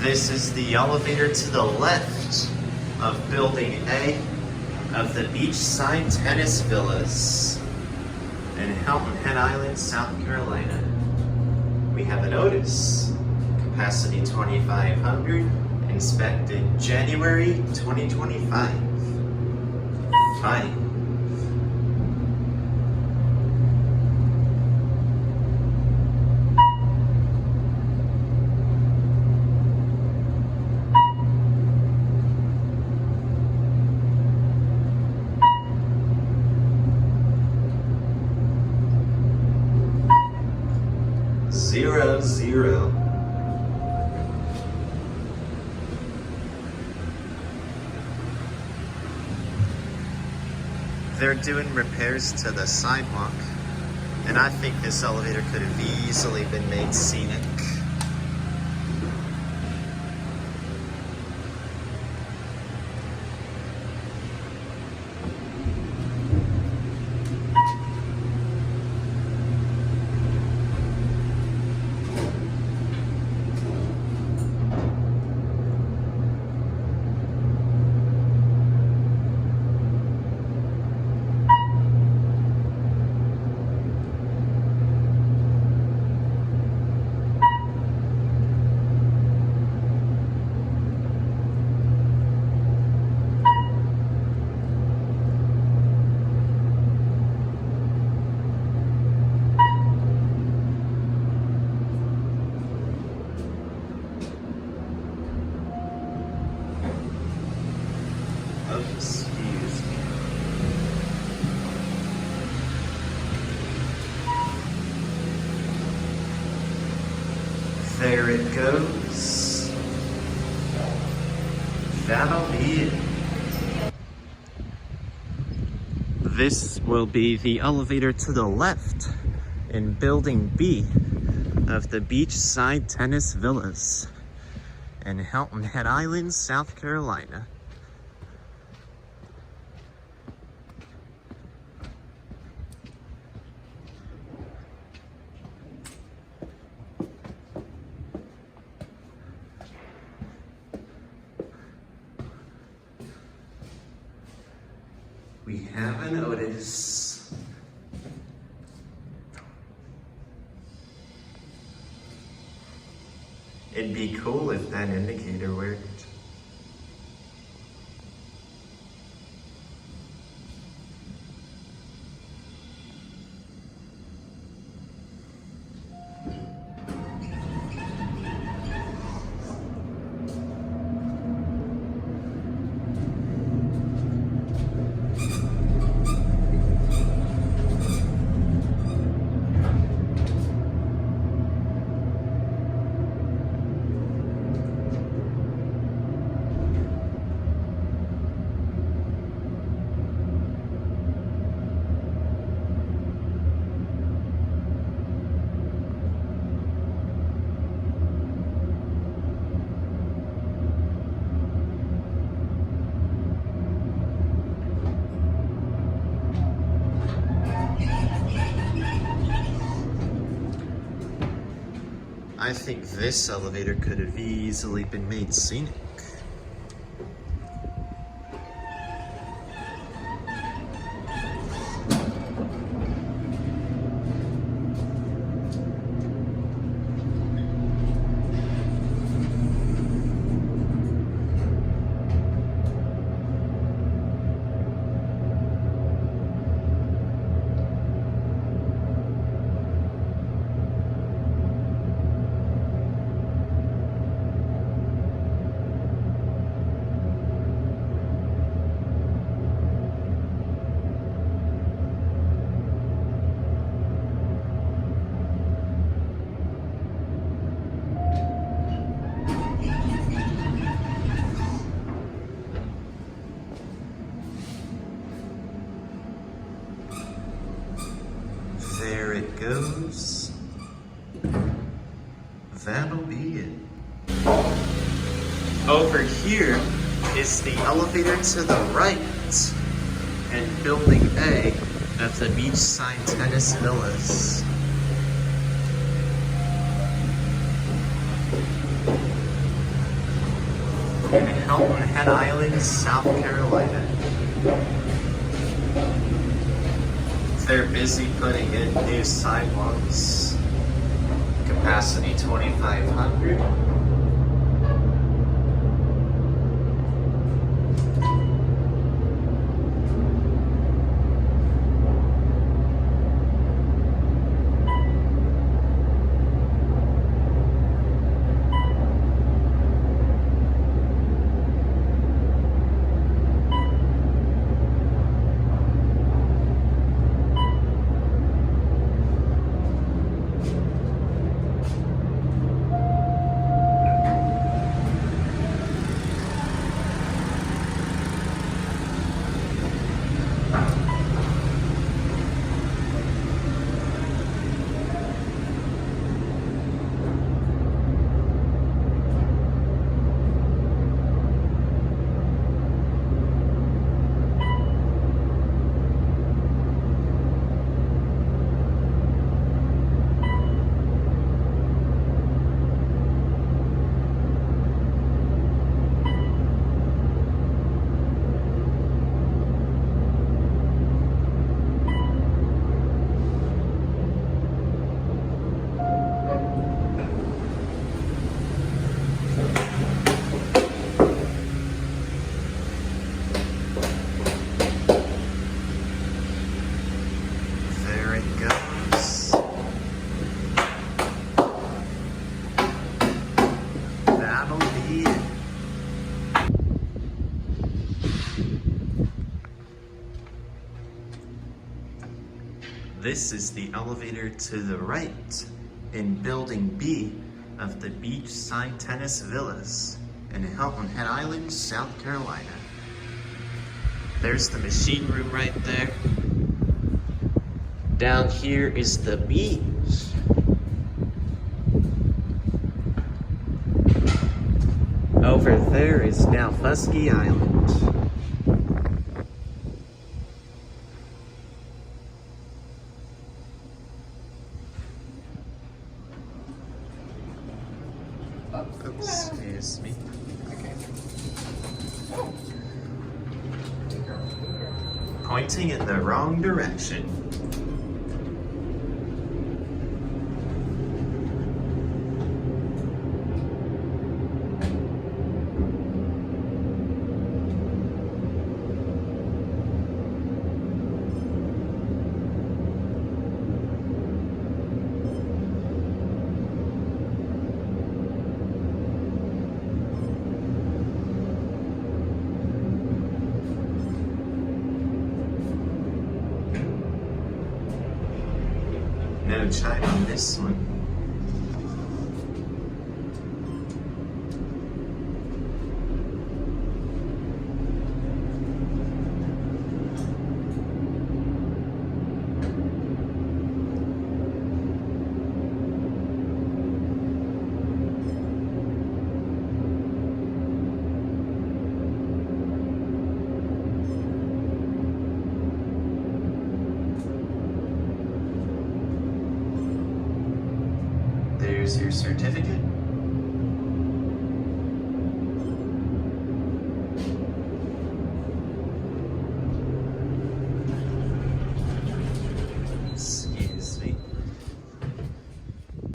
This is the elevator to the left of Building A of the Beachside Tennis Villas in Hilton Head Island, South Carolina. We have a notice, capacity 2,500, inspected January 2025. Fine. Zero, zero. They're doing repairs to the sidewalk, and I think this elevator could have easily been made scenic. Excuse me. There it goes. That'll be it. This will be the elevator to the left in Building B of the Beachside Tennis Villas in Hilton Head Island, South Carolina. We have a notice. It'd be cool if that indicator worked. I think this elevator could have easily been made scenic. There it goes. That'll be it. Over here is the elevator to the right and Building A of the Beachside Tennis Villas. in Hilton Head Island, South Carolina. They're busy putting in new sidewalks. Capacity 2,500. This is the elevator to the right in Building B of the Beachside Tennis Villas in Hilton Head Island, South Carolina. There's the machine room right there. Down here is the beach. Over there is now Fusky Island. Oops, excuse me. Okay. Pointing in the wrong direction. No chime on this one. There's your certificate.